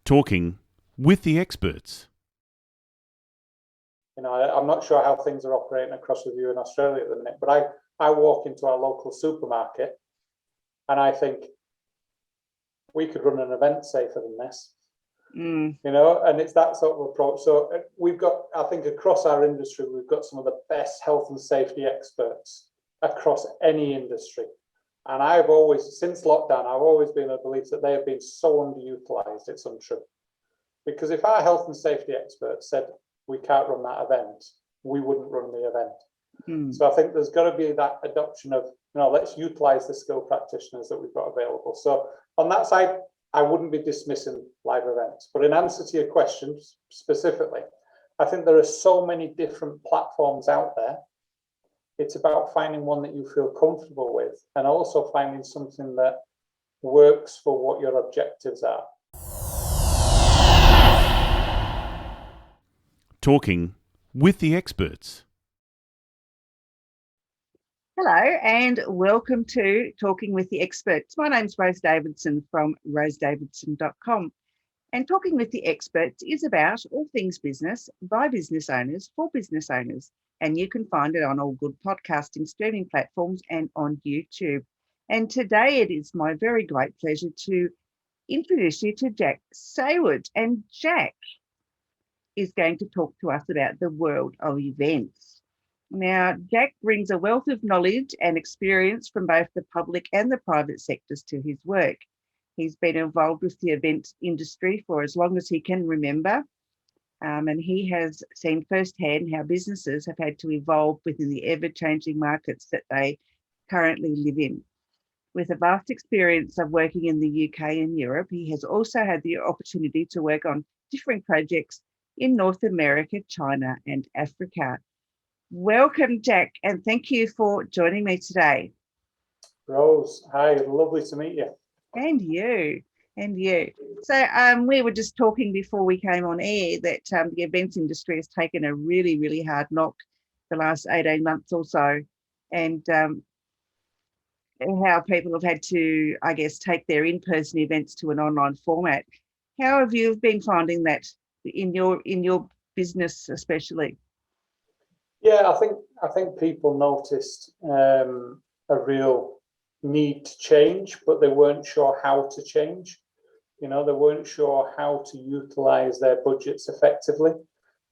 Talking with the experts. I'm not sure how things are operating across with you in Australia at the minute, but I walk into our local supermarket and I think we could run an event safer than this. And it's that sort of approach. So we've got, I think across our industry, we've got some of the best health and safety experts across any industry. And I've always, since lockdown, I've always been of the belief that they have been so underutilized, it's untrue. Because if our health and safety experts said we can't run that event, we wouldn't run the event. So I think there's got to be that adoption of, let's utilize the skilled practitioners that we've got available. So on that side, I wouldn't be dismissing live events. But in answer to your questions specifically, I think there are so many different platforms out there. It's about finding one that you feel comfortable with and also finding something that works for what your objectives are. Talking with the experts. Hello and welcome to Talking with the Experts. My name's Rose Davidson from rosedavidson.com, and Talking with the Experts is about all things business by business owners for business owners, and you can find it on all good podcasting streaming platforms and on YouTube. And today it is my very great pleasure to introduce you to Jack Saward, and Jack is going to talk to us about the world of events. Now, Jack brings a wealth of knowledge and experience from both the public and the private sectors to his work. He's been involved with the event industry for as long as he can remember, and he has seen firsthand how businesses have had to evolve within the ever-changing markets that they currently live in. With a vast experience of working in the UK and Europe, he has also had the opportunity to work on different projects in North America, China, and Africa. Welcome, Jack, and thank you for joining me today. Rose, hi, lovely to meet you. And you. So we were just talking before we came on air that the events industry has taken a really, really hard knock the last 18 months or so, and how people have had to, I guess, take their in-person events to an online format. How have you been finding that in your business especially? Yeah, I think people noticed a real need to change, but they weren't sure how to change. They weren't sure how to utilize their budgets effectively.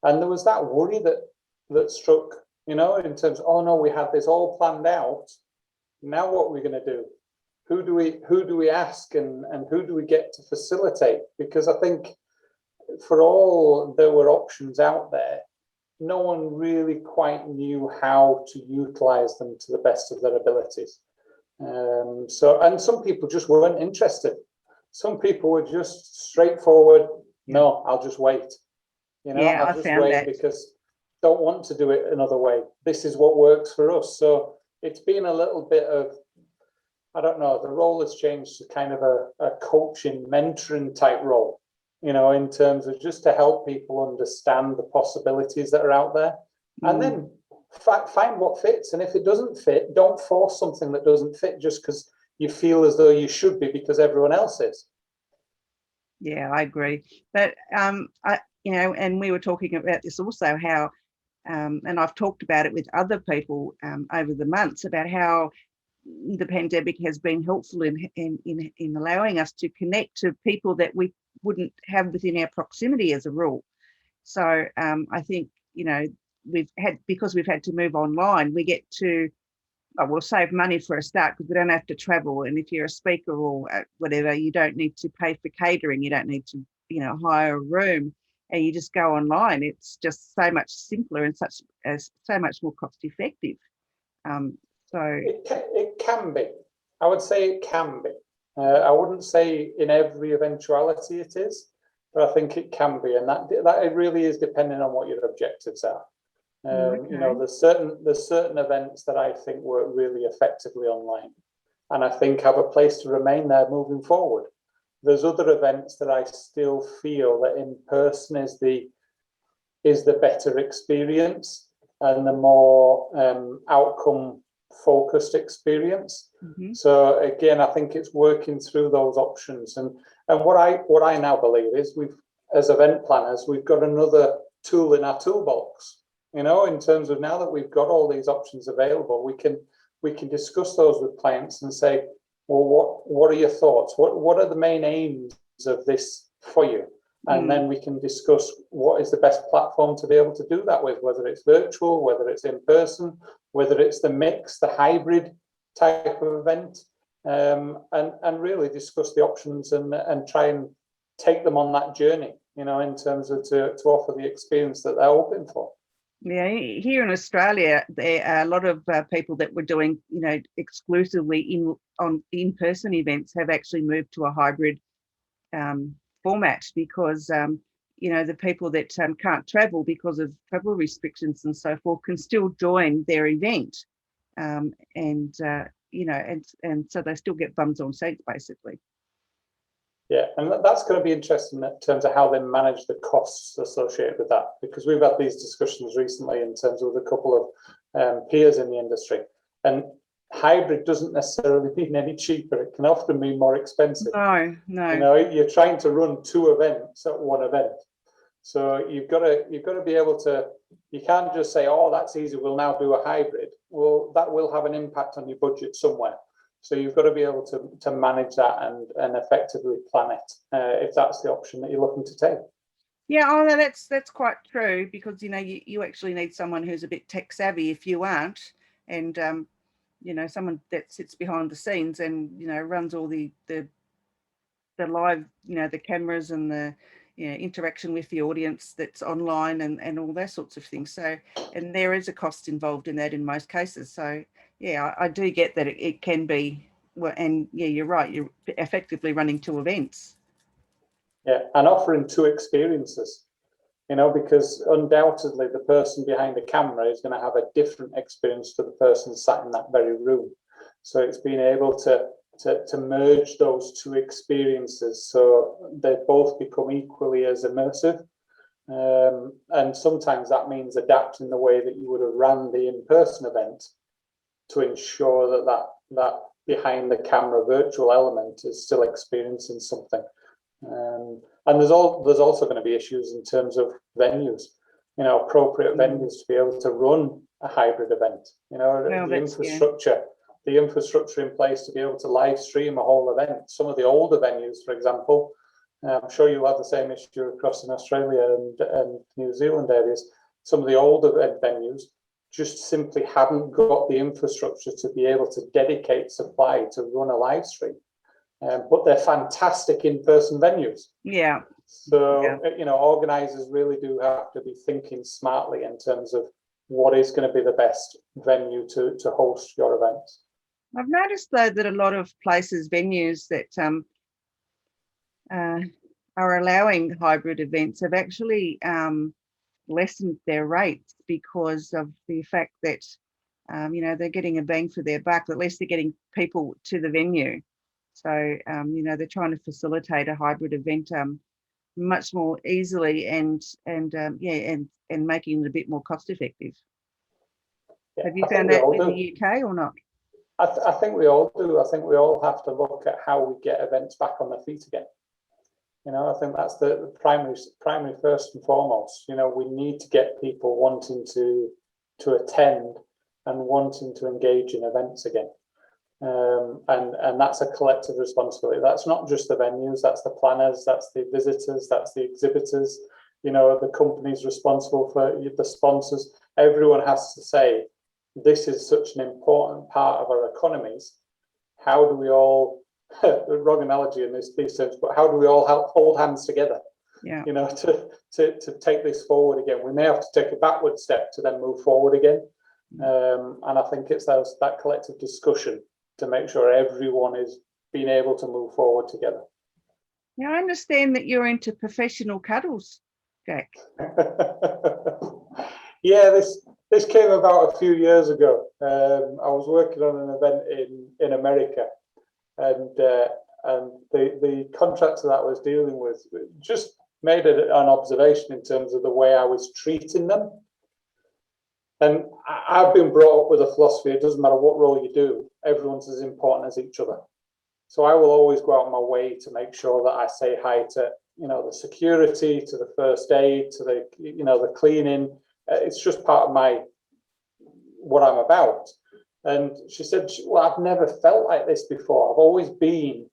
And there was that worry that struck, in terms of, oh no, we had this all planned out. Now what are we going to do? Who do we ask and who do we get to facilitate? Because I think for all there were options out there, no one really quite knew how to utilize them to the best of their abilities. And some people just weren't interested. Some people were just straightforward. No, I'll just wait. I'll just wait because I don't want to do it another way. This is what works for us. So it's been a little bit of, I don't know, the role has changed to kind of a coaching, mentoring type role. In terms of just to help people understand the possibilities that are out there, and then find what fits. And if it doesn't fit, don't force something that doesn't fit just because you feel as though you should be because everyone else is. Yeah, I agree. But and we were talking about this also, how and I've talked about it with other people over the months about how the pandemic has been helpful in allowing us to connect to people that we wouldn't have within our proximity as a rule. So I think, we've had to move online, we get to, we'll save money for a start because we don't have to travel. And if you're a speaker or whatever, you don't need to pay for catering. You don't need to, hire a room, and you just go online. It's just so much simpler and so much more cost effective. So it can be. I would say it can be. I wouldn't say in every eventuality it is, but I think it can be, and that it really is depending on what your objectives are. There's certain events that I think work really effectively online, and I think have a place to remain there moving forward. There's other events that I still feel that in person is the better experience and the more outcome focused experience. So again, I think it's working through those options, and And what I now believe is as event planners, we've got another tool in our toolbox. In terms of now that we've got all these options available, we can discuss those with clients and say, well, what are your thoughts? What are the main aims of this for you? And then we can discuss what is the best platform to be able to do that with, whether it's virtual, whether it's in person, whether it's the mix, the hybrid type of event, and really discuss the options and try and take them on that journey, in terms of to offer the experience that they're hoping for. Yeah, here in Australia, there are a lot of people that were doing, exclusively in-person events have actually moved to a hybrid format because, the people that can't travel because of travel restrictions and so forth can still join their event, and so they still get bums on seats, basically. Yeah, and that's going to be interesting in terms of how they manage the costs associated with that, because we've had these discussions recently in terms of a couple of peers in the industry, and hybrid doesn't necessarily mean any cheaper. It can often mean more expensive. No. You're trying to run two events at one event, so you've got to be able to. You can't just say, "Oh, that's easy. We'll now do a hybrid." Well, that will have an impact on your budget somewhere. So you've got to be able to manage that and effectively plan it if that's the option that you're looking to take. Yeah, no, that's quite true, because you actually need someone who's a bit tech savvy if you aren't, and someone that sits behind the scenes and runs all the live, the cameras and the interaction with the audience that's online and all that sorts of things. So, and there is a cost involved in that in most cases. So yeah, I do get that it can be, well, and yeah, you're right, you're effectively running two events. Yeah, and offering two experiences, because undoubtedly the person behind the camera is going to have a different experience to the person sat in that very room. So it's being able to merge those two experiences so they both become equally as immersive. And sometimes that means adapting the way that you would have ran the in-person event to ensure that behind the camera virtual element is still experiencing something. And there's also going to be issues in terms of venues, appropriate venues to be able to run a hybrid event, the infrastructure in place to be able to live stream a whole event. Some of the older venues, for example, I'm sure you'll have the same issue across in Australia and New Zealand areas. Some of the older venues just simply haven't got the infrastructure to be able to dedicate supply to run a live stream. But they're fantastic in-person venues. Yeah. So, organisers really do have to be thinking smartly in terms of what is going to be the best venue to host your events. I've noticed, though, that a lot of places, venues that are allowing hybrid events have actually lessened their rates because of the fact that, they're getting a bang for their buck. At least they're getting people to the venue. So, they're trying to facilitate a hybrid event much more easily and making it a bit more cost effective. Yeah, have you found that in the UK or not? I think we all do. I think we all have to look at how we get events back on their feet again. I think that's the primary first and foremost. We need to get people wanting to attend and wanting to engage in events again. And that's a collective responsibility. That's not just the venues, that's the planners, that's the visitors, that's the exhibitors, the companies responsible for the sponsors. Everyone has to say, this is such an important part of our economies. How do we all, the wrong analogy in these terms, but how do we all hold hands together? Yeah. To take this forward again? We may have to take a backward step to then move forward again. And I think it's that collective discussion to make sure everyone is being able to move forward together. Now, I understand that you're into professional cuddles, Jack. Yeah, this came about a few years ago. I was working on an event in America, and the contractor that I was dealing with just made an observation in terms of the way I was treating them. And I've been brought up with a philosophy: it doesn't matter what role you do, everyone's as important as each other. So I will always go out of my way to make sure that I say hi to, the security, to the first aid, to the, the cleaning. It's just part of what I'm about. And she said, well, I've never felt like this before. I've always been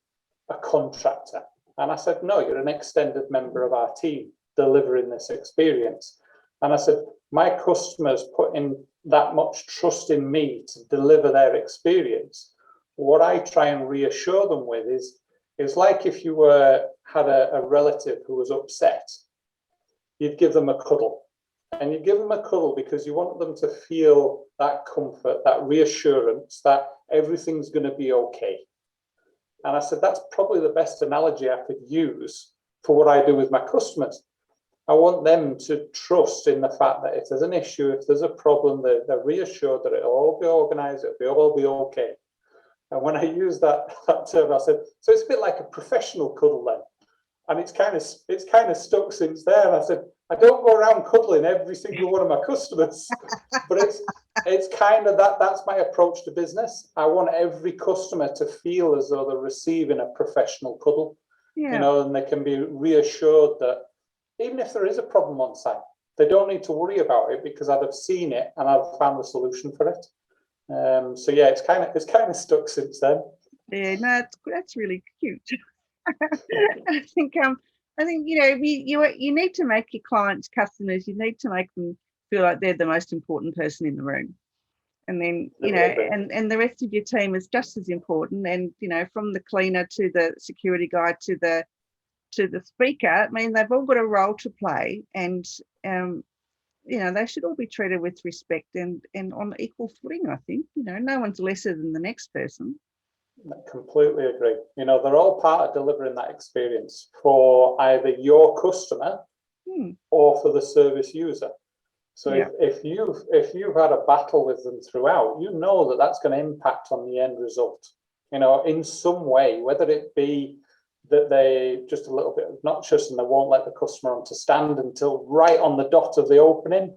a contractor. And I said, no, you're an extended member of our team delivering this experience. And I said, my customers put in that much trust in me to deliver their experience. What I try and reassure them with is like if you had a relative who was upset, you'd give them a cuddle. And you give them a cuddle because you want them to feel that comfort, that reassurance that everything's going to be okay. And I said, that's probably the best analogy I could use for what I do with my customers. I want them to trust in the fact that if there's an issue, if there's a problem, they're reassured that it'll all be organized, it'll all be okay. And when I use that term, I said, so it's a bit like a professional cuddle then. And it's kind of stuck since then. I said, I don't go around cuddling every single one of my customers, but it's kind of that's my approach to business. I want every customer to feel as though they're receiving a professional cuddle, and they can be reassured that even if there is a problem on site, they don't need to worry about it because I'd have seen it and I've found the solution for it. So yeah, it's kind of stuck since then. Yeah, no, that's really cute. I think you need to make your clients, customers, you need to make them feel like they're the most important person in the room, and then and the rest of your team is just as important. And from the cleaner to the security guy to the speaker, I mean, they've all got a role to play, and they should all be treated with respect and on equal footing. I think no one's lesser than the next person. I completely agree. They're all part of delivering that experience for either your customer or for the service user. So if you've had a battle with them throughout, that that's going to impact on the end result. In some way, whether it be that they just a little bit obnoxious and they won't let the customer on to stand until right on the dot of the opening,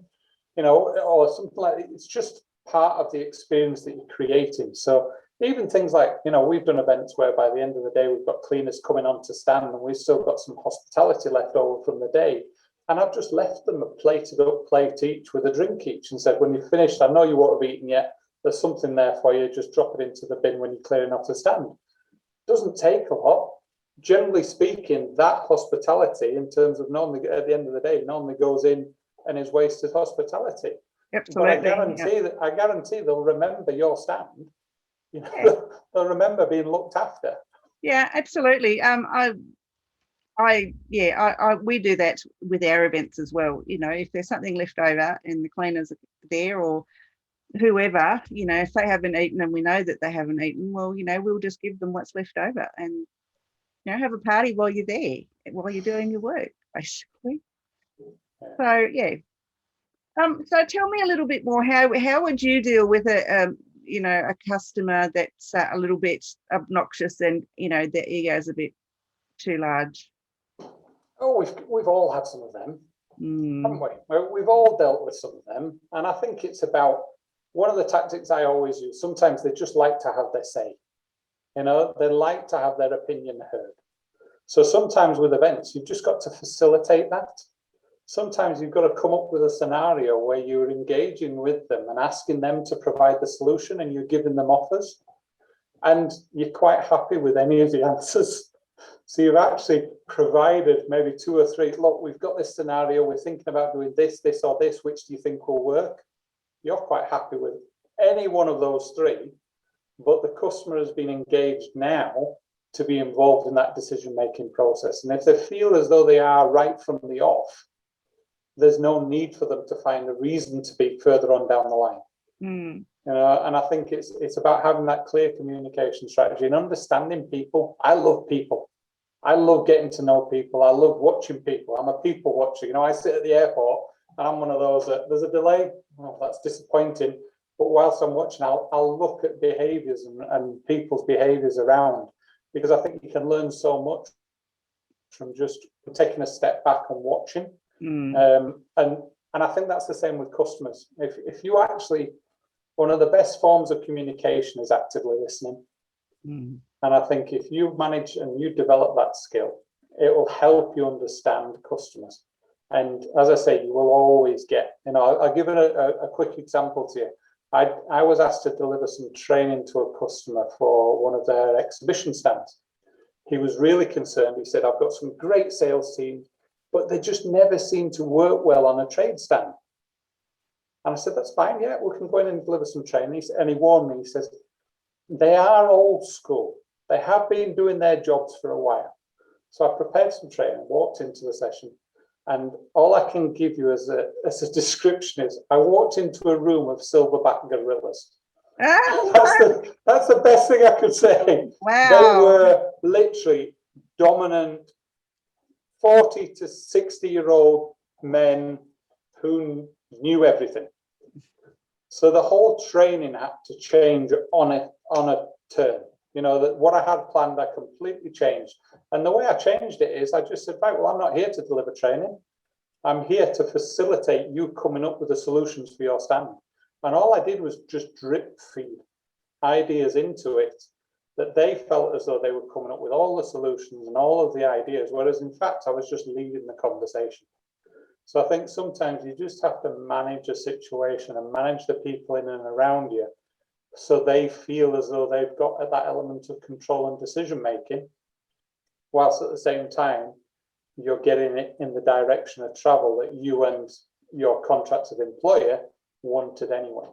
or something like that. It's just part of the experience that you're creating. So even things like, we've done events where by the end of the day, we've got cleaners coming on to stand and we've still got some hospitality left over from the day. And I've just left them a plated up plate each with a drink each and said, when you've finished, I know you won't have eaten yet. There's something there for you. Just drop it into the bin when you're clearing off the stand. It doesn't take a lot. Generally speaking, that hospitality in terms of normally at the end of the day, normally goes in and is wasted hospitality. Absolutely. But I guarantee they'll remember your stand. They'll remember being looked after. Yeah, absolutely. We do that with our events as well. If there's something left over and the cleaners are there or whoever, if they haven't eaten and we know that they haven't eaten, well, we'll just give them what's left over and have a party while you're there, while you're doing your work, basically. So yeah. So tell me a little bit more. How would you deal with a customer that's a little bit obnoxious and their ego's a bit too large? Oh, we've all had some of them, haven't we? We've all dealt with some of them, and I think it's about one of the tactics I always use. Sometimes they just like to have their say. They like to have their opinion heard. So sometimes with events, you've just got to facilitate that. Sometimes you've got to come up with a scenario where you're engaging with them and asking them to provide the solution and you're giving them offers. And you're quite happy with any of the answers. So you've actually provided maybe 2 or 3, look, we've got this scenario, we're thinking about doing this, this or this, which do you think will work? You're quite happy with any one of those 3, but the customer has been engaged now to be involved in that decision-making process. And if they feel as though they are right from the off, there's no need for them to find a reason to be further on down the line. And I think it's about having that clear communication strategy and understanding people. I love people. I love getting to know people. I love watching people. I'm a people watcher. I sit at the airport and I'm one of those that there's a delay. Oh, that's disappointing. But whilst I'm watching, I'll look at behaviours and people's behaviours around, because I think you can learn so much from just taking a step back and watching. And I think that's the same with customers. If you actually, one of the best forms of communication is actively listening. And I think if you manage and you develop that skill, it will help you understand customers. And as I say, you will always get, I'll give it a quick example to you. I was asked to deliver some training to a customer for one of their exhibition stands. He was really concerned. He said, I've got some great sales teams, but they just never seem to work well on a trade stand. And I said, that's fine. Yeah, we can go in and deliver some training. And he warned me. He says, they are old school. They have been doing their jobs for a while. So I prepared some training, walked into the session, and all I can give you as a description is I walked into a room of silverback gorillas. That's the best thing I could say. Wow. They were literally dominant 40 to 60-year-old men who knew everything. So the whole training had to change on a turn. That what I had planned, I completely changed. And the way I changed it is I just said, right, well, I'm not here to deliver training. I'm here to facilitate you coming up with the solutions for your stand. And all I did was just drip feed ideas into it that they felt as though they were coming up with all the solutions and all of the ideas, whereas in fact, I was just leading the conversation. So I think sometimes you just have to manage a situation and manage the people in and around you so they feel as though they've got that element of control and decision making, whilst at the same time, you're getting it in the direction of travel that you and your contracted employer wanted anyway.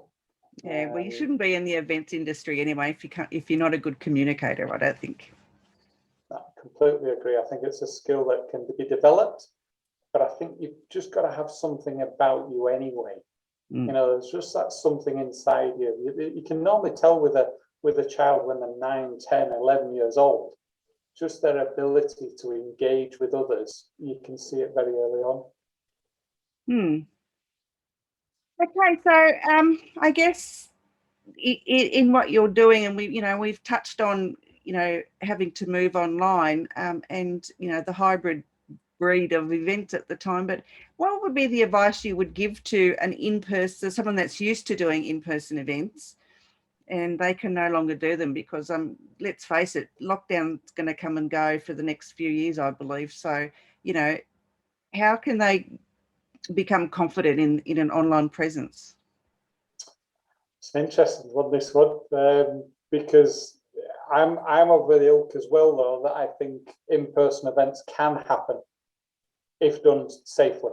Yeah, well, you shouldn't be in the events industry anyway if you're not a good communicator, I don't think. I completely agree. I think it's a skill that can be developed, but I think you've just got to have something about you anyway. There's just that something inside you. You can normally tell with a child when they're 9, 10, 11 years old, just their ability to engage with others. You can see it very early on. Okay, so I guess in what you're doing, and we've touched on having to move online and the hybrid breed of events at the time, but what would be the advice you would give to an in-person, someone that's used to doing in-person events and they can no longer do them because let's face it, lockdown's going to come and go for the next few years, I believe. So how can they become confident in an online presence? It's an interesting one, this one, because I'm of the ilk as well, though, that I think in-person events can happen if done safely,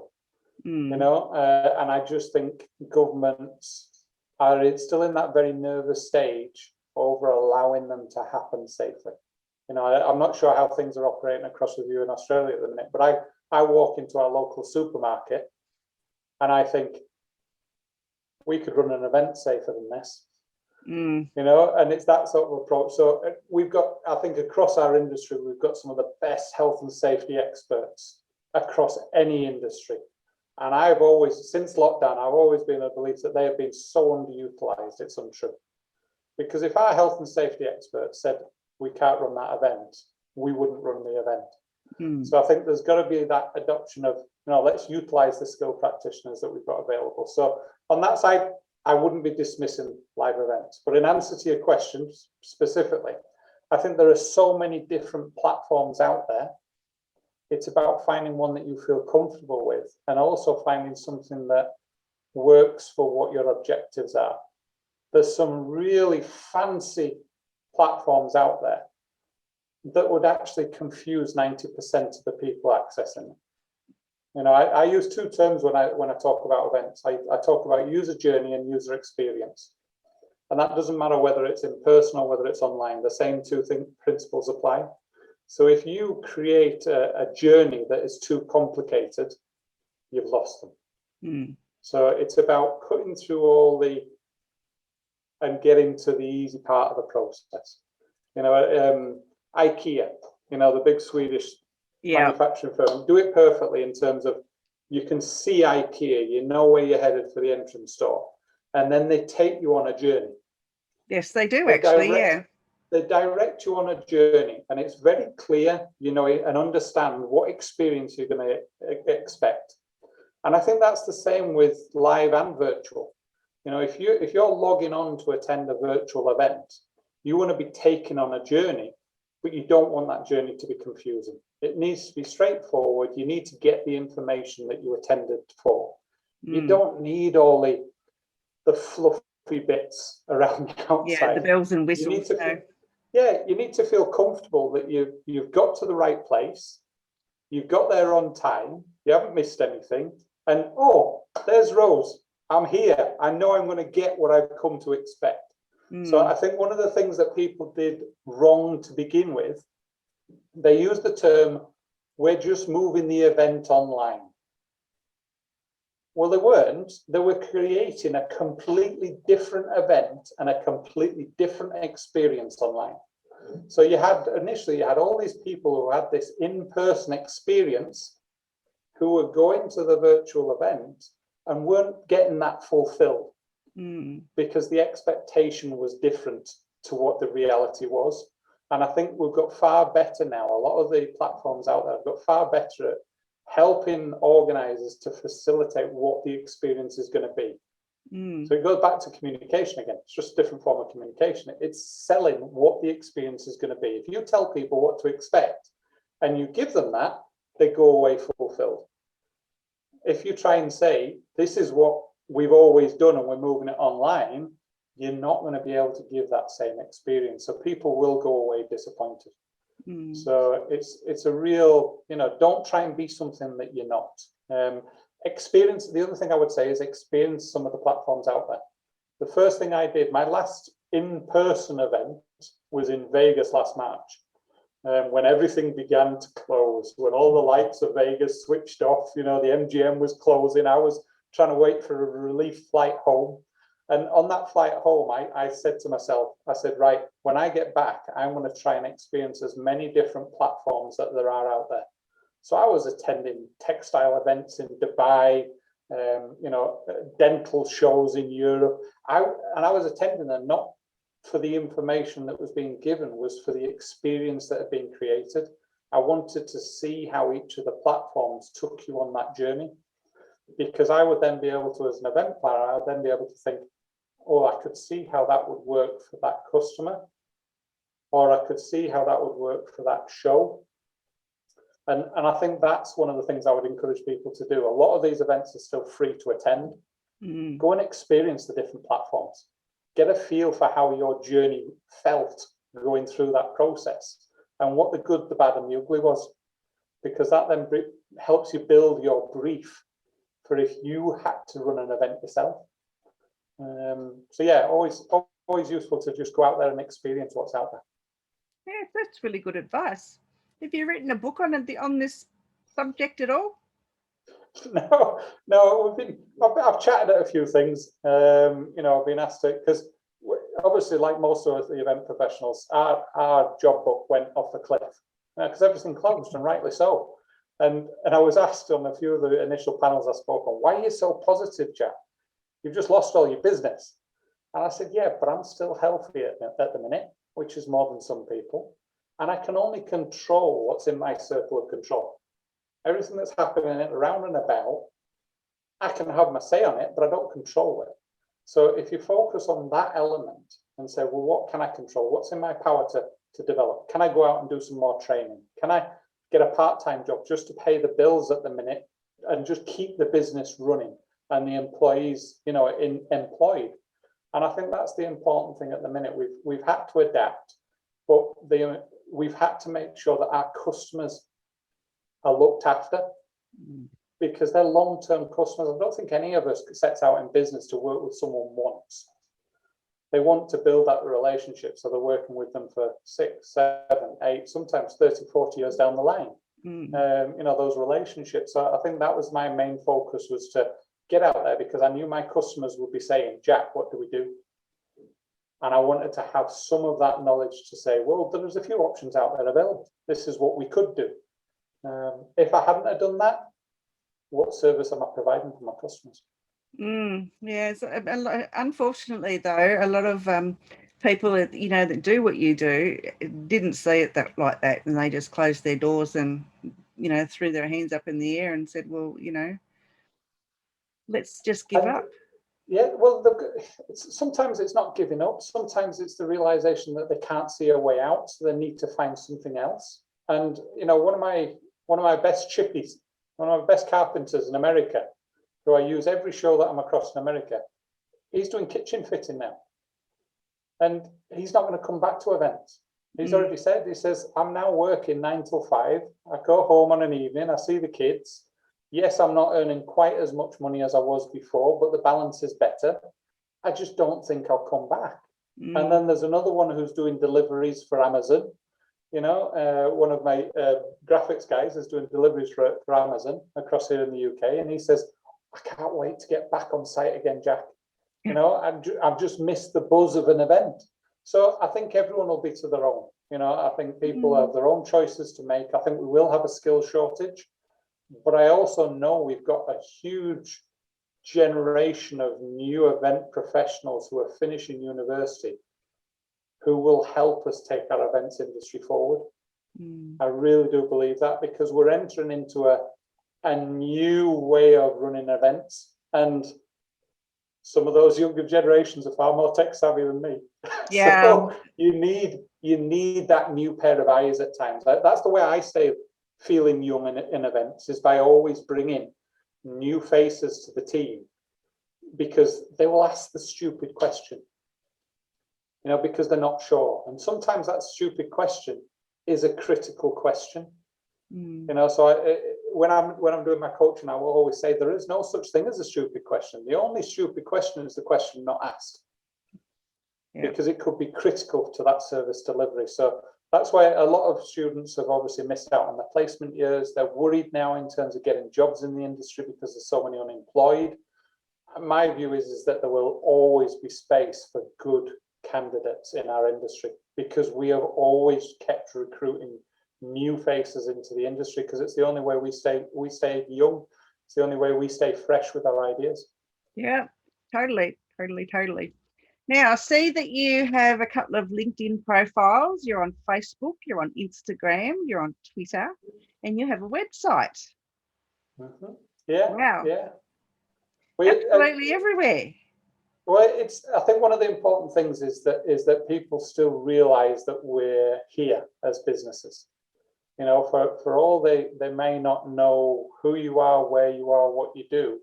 and I just think governments are still in that very nervous stage over allowing them to happen safely. I'm not sure how things are operating across with you in Australia at the minute, but I walk into our local supermarket and I think we could run an event safer than this. And it's that sort of approach. So we've got, I think across our industry, we've got some of the best health and safety experts across any industry. And I've always, since lockdown, I've always been of the belief that they have been so underutilized, it's untrue. Because if our health and safety experts said we can't run that event, we wouldn't run the event. So I think there's got to be that adoption of, let's utilize the skilled practitioners that we've got available. So on that side, I wouldn't be dismissing live events. But in answer to your questions specifically, I think there are so many different platforms out there. It's about finding one that you feel comfortable with and also finding something that works for what your objectives are. There's some really fancy platforms out there that would actually confuse 90% of the people accessing them. I use two terms when I talk about events. I talk about user journey and user experience. And that doesn't matter whether it's in person or whether it's online. The same two principles apply. So if you create a journey that is too complicated, you've lost them. So it's about cutting through and getting to the easy part of the process. IKEA, the big Swedish manufacturing firm, do it perfectly in terms of you can see IKEA, you know where you're headed for the entrance door, and then they take you on a journey. Yes, they do actually, They direct you on a journey, and it's very clear, and understand what experience you're going to expect. And I think that's the same with live and virtual. If you're logging on to attend a virtual event, you want to be taken on a journey but you don't want that journey to be confusing. It needs to be straightforward. You need to get the information that you attended for. You don't need all the fluffy bits around the outside. Yeah, the bells and whistles. You need to feel comfortable that you've got to the right place, you've got there on time, you haven't missed anything, and oh, there's Rose. I'm here. I know I'm going to get what I've come to expect. So I think one of the things that people did wrong to begin with, they used the term, we're just moving the event online. Well, they weren't. They were creating a completely different event and a completely different experience online. So initially you had all these people who had this in-person experience who were going to the virtual event and weren't getting that fulfilled because the expectation was different to what the reality was. And I think we've got far better now. A lot of the platforms out there have got far better at helping organizers to facilitate what the experience is going to be. So it goes back to communication again. It's just a different form of communication. It's selling what the experience is going to be. If you tell people what to expect and you give them that, they go away fulfilled. If you try and say, this is what we've always done and we're moving it online, you're not going to be able to give that same experience. So people will go away disappointed. So it's a real, don't try and be something that you're not. Experience, the other thing I would say is experience some of the platforms out there. The first thing I did, my last in-person event was in Vegas last March, when everything began to close, when all the lights of Vegas switched off, the MGM was closing. I was trying to wait for a relief flight home. And on that flight home, I said to myself, right, when I get back, I'm going to try and experience as many different platforms that there are out there. So I was attending textile events in Dubai, dental shows in Europe. I was attending them not for the information that was being given, was for the experience that had been created. I wanted to see how each of the platforms took you on that journey, because I would then be able to, as an event planner, I would then be able to think, oh, I could see how that would work for that customer, or I could see how that would work for that show. And I think that's one of the things I would encourage people to do. A lot of these events are still free to attend. Go and experience the different platforms. Get a feel for how your journey felt going through that process and what the good, the bad, and the ugly was, because that then helps you build your brief for if you had to run an event yourself. So yeah, always useful to just go out there and experience what's out there. Yeah, that's really good advice. Have you written a book on this subject at all? No. I've chatted at a few things. I've been asked to, because obviously, like most of the event professionals, our job book went off the cliff because everything closed, and rightly so. And I was asked on a few of the initial panels I spoke on, why are you so positive, Jack? You've just lost all your business. And I said, yeah, but I'm still healthy at the minute, which is more than some people. And I can only control what's in my circle of control. Everything that's happening around and about, I can have my say on it, but I don't control it. So if you focus on that element and say, well, what can I control? What's in my power to develop? Can I go out and do some more training? Can I get a part-time job just to pay the bills at the minute and just keep the business running and the employees, employed? And I think that's the important thing at the minute. We've had to adapt, but we've had to make sure that our customers are looked after, because they're long-term customers. I don't think any of us sets out in business to work with someone once. They want to build that relationship, so they're working with them for 6, 7, 8, sometimes 30, 40 years down the line. Those relationships. So I think that was my main focus, was to get out there, because I knew my customers would be saying, Jack, what do we do? And I wanted to have some of that knowledge to say, well, there's a few options out there available. This is what we could do. If I hadn't have done that, what service am I providing for my customers? Yes. Unfortunately, though, a lot of people that do what you do didn't see it like that, and they just closed their doors and threw their hands up in the air and said, well, let's just give up. Yeah, well, sometimes it's not giving up. Sometimes it's the realization that they can't see a way out, so they need to find something else. And one of my best chippies, one of my best carpenters in America, who I use every show that I'm across in America, he's doing kitchen fitting now, and he's not going to come back to events. He's already said, he says, I'm now working 9 till 5. I go home on an evening, I see the kids. Yes, I'm not earning quite as much money as I was before, but the balance is better. I just don't think I'll come back. And then there's another one who's doing deliveries for Amazon. One of my graphics guys is doing deliveries for Amazon across here in the UK. And he says, I can't wait to get back on site again, Jack. I've just missed the buzz of an event. So I think everyone will be to their own. I think people have their own choices to make. I think we will have a skill shortage. But I also know we've got a huge generation of new event professionals who are finishing university who will help us take our events industry forward. I really do believe that, because we're entering into a new way of running events, and some of those younger generations are far more tech savvy than me. Yeah. So you need that new pair of eyes at times. That's the way I stay feeling young in events, is by always bringing new faces to the team, because they will ask the stupid question, because they're not sure. And sometimes that stupid question is a critical question. So when I'm doing my coaching, I will always say there is no such thing as a stupid question. The only stupid question is the question not asked, because it could be critical to that service delivery. So that's why a lot of students have obviously missed out on their placement years. They're worried now in terms of getting jobs in the industry because there's so many unemployed. My view is that there will always be space for good candidates in our industry, because we have always kept recruiting new faces into the industry, because it's the only way we stay young. It's the only way we stay fresh with our ideas. Yeah, totally. Now, I see that you have a couple of LinkedIn profiles. You're on Facebook, you're on Instagram, you're on Twitter, and you have a website. Yeah. Wow. Yeah. Absolutely everywhere. Well, I think one of the important things is that people still realize that we're here as businesses. For all they may not know who you are, where you are, what you do,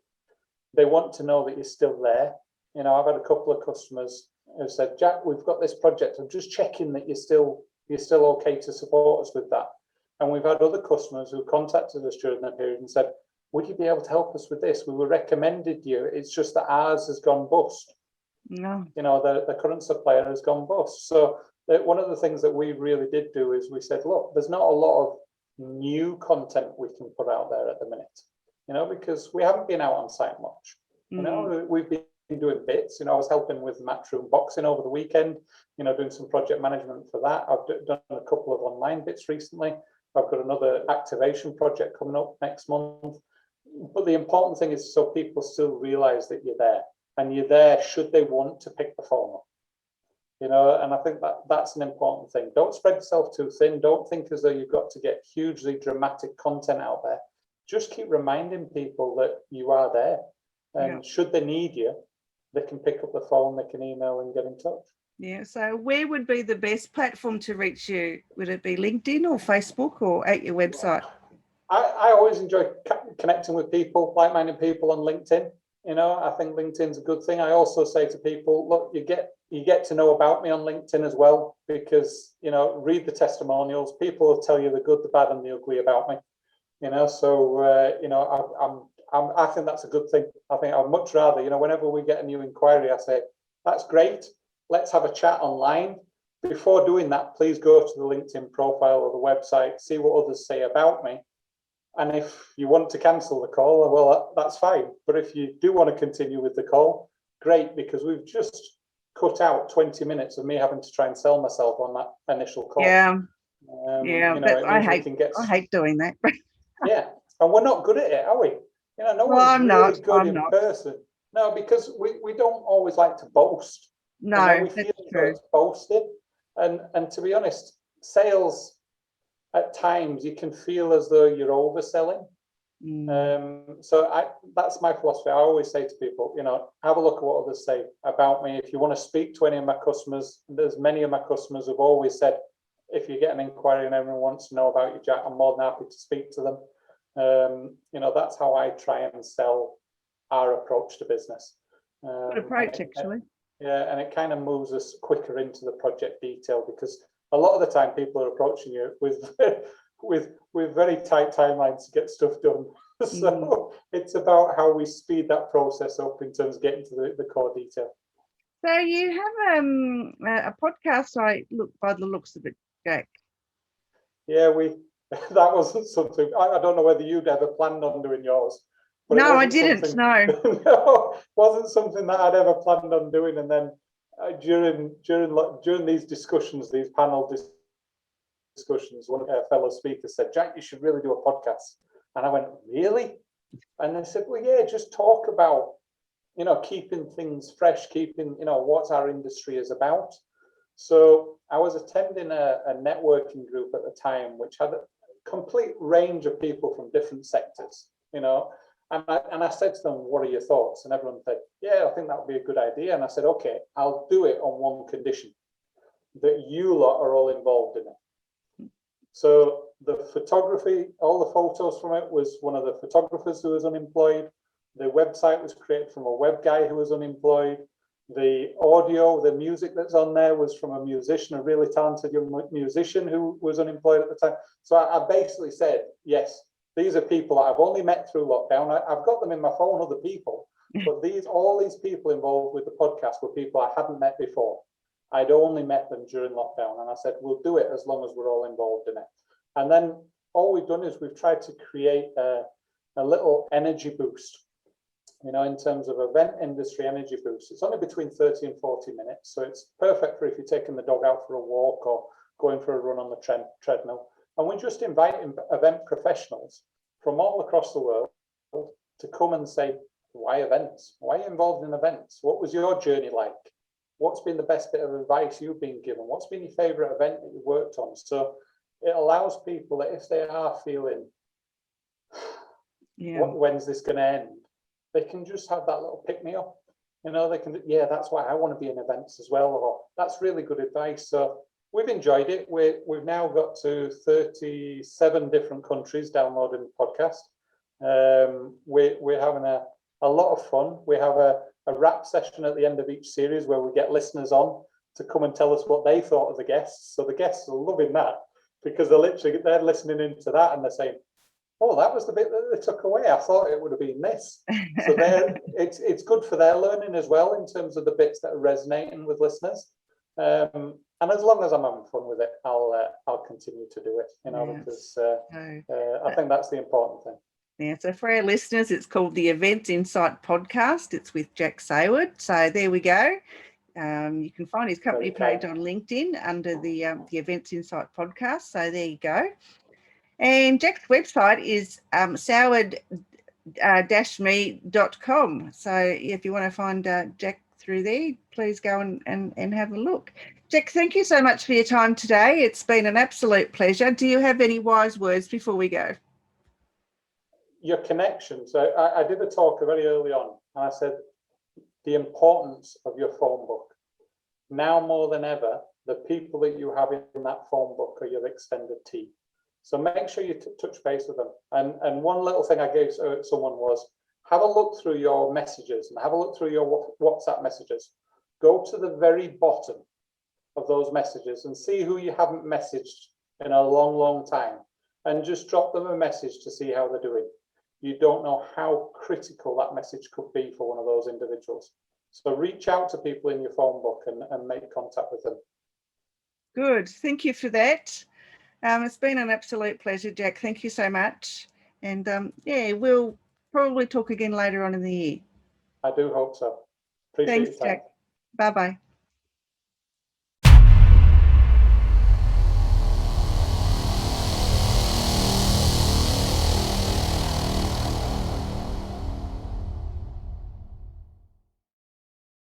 they want to know that you're still there. I've had a couple of customers who said, Jack, we've got this project. I'm just checking that you're still okay to support us with that. And we've had other customers who contacted us during that period and said, would you be able to help us with this? We were recommended you. It's just that ours has gone bust. No. The current supplier has gone bust. So one of the things that we really did do is we said, look, there's not a lot of new content we can put out there at the minute, because we haven't been out on site much. We've been doing bits. I was helping with Matchroom boxing over the weekend, doing some project management for that. I've done a couple of online bits recently. I've got another activation project coming up next month. But the important thing is so people still realize that you're there, and you're there should they want to pick the phone up. And I think that's an important thing. Don't spread yourself too thin. Don't think as though you've got to get hugely dramatic content out there. Just keep reminding people that you are there. And should they need you, they can pick up the phone, they can email and get in touch. Yeah. So where would be the best platform to reach you? Would it be LinkedIn or Facebook or at your website? I always enjoy connecting with people, like-minded people on LinkedIn. I think LinkedIn's a good thing. I also say to people, look, you get to know about me on LinkedIn as well, because, read the testimonials. People will tell you the good, the bad and the ugly about me. So, I think that's a good thing. I think I'd much rather, whenever we get a new inquiry, I say, that's great. Let's have a chat online. Before doing that, please go to the LinkedIn profile or the website, see what others say about me. And if you want to cancel the call, well, that's fine. But if you do want to continue with the call, great, because we've just cut out 20 minutes of me having to try and sell myself on that initial call. Yeah. I hate doing that. Yeah. And we're not good at it, are we? No one's really good in person. No, because we don't always like to boast. No, we feel it's boasted. And to be honest, sales, at times you can feel as though you're overselling. That's my philosophy. I always say to people, have a look at what others say about me. If you want to speak to any of my customers, there's many of my customers who've always said, if you get an inquiry and everyone wants to know about you, Jack, I'm more than happy to speak to them. That's how I try and sell our approach to business. Good approach, actually. Yeah, and it kind of moves us quicker into the project detail, because a lot of the time people are approaching you with very tight timelines to get stuff done. So it's about how we speed that process up in terms of getting to the core detail. So you have a podcast, look by the looks of it, Jack. Yeah, that wasn't something, I don't know whether you'd ever planned on doing yours. No, I didn't, no. No, wasn't something that I'd ever planned on doing. And then during these discussions, these panel discussions, one of our fellow speakers said, Jack, you should really do a podcast. And I went, really? And they said, well, yeah, just talk about, keeping things fresh, keeping, what our industry is about. So I was attending a networking group at the time, which had a complete range of people from different sectors, and I said to them, what are your thoughts? And everyone said, yeah, I think that would be a good idea. And I said, okay, I'll do it on one condition, that you lot are all involved in it. So the photography, all the photos from it was one of the photographers who was unemployed. The website was created from a web guy who was unemployed. The audio, the music that's on there was from a musician, a really talented young musician who was unemployed at the time. So I basically said, yes, these are people that I've only met through lockdown. I've got them in my phone, other people, but all these people involved with the podcast were people I hadn't met before. I'd only met them during lockdown. And I said, we'll do it as long as we're all involved in it. And then all we've done is we've tried to create a little energy boost, in terms of event industry energy boost. It's only between 30 and 40 minutes. So it's perfect for if you're taking the dog out for a walk or going for a run on the treadmill. And we just invite event professionals from all across the world to come and say, why events? Why are you involved in events? What was your journey like? What's been the best bit of advice you've been given? What's been your favorite event that you worked on? So it allows people that if they are feeling, when's this going to end? They can just have that little pick me up. They can, that's why I want to be in events as well. Or that's really good advice. So we've enjoyed it. We've now got to 37 different countries downloading the podcast. We're having a lot of fun. We have a wrap session at the end of each series where we get listeners on to come and tell us what they thought of the guests. So the guests are loving that, because they're listening into that and they're saying, oh, that was the bit that they took away. I thought it would have been this. So it's good for their learning as well in terms of the bits that are resonating with listeners. And as long as I'm having fun with it, I'll continue to do it. Because I think that's the important thing. Yeah, so for our listeners, it's called the Events Insight Podcast. It's with Jack Saward. So there we go. You can find his company page on LinkedIn under the Events Insight Podcast. So there you go. And Jack's website is saward-me.com. So if you want to find Jack through there, please go and have a look. Jack, thank you so much for your time today. It's been an absolute pleasure. Do you have any wise words before we go? Your connection. So I did a talk very early on, and I said the importance of your phone book. Now more than ever, the people that you have in that phone book are your extended team. So make sure you touch base with them. And one little thing I gave someone was, have a look through your messages and have a look through your WhatsApp messages. Go to the very bottom of those messages and see who you haven't messaged in a long, long time, and just drop them a message to see how they're doing. You don't know how critical that message could be for one of those individuals. So reach out to people in your phone book and make contact with them. Good. Thank you for that. It's been an absolute pleasure, Jack. Thank you so much. And we'll probably talk again later on in the year. I do hope so. Appreciate Thanks, Jack. Bye-bye.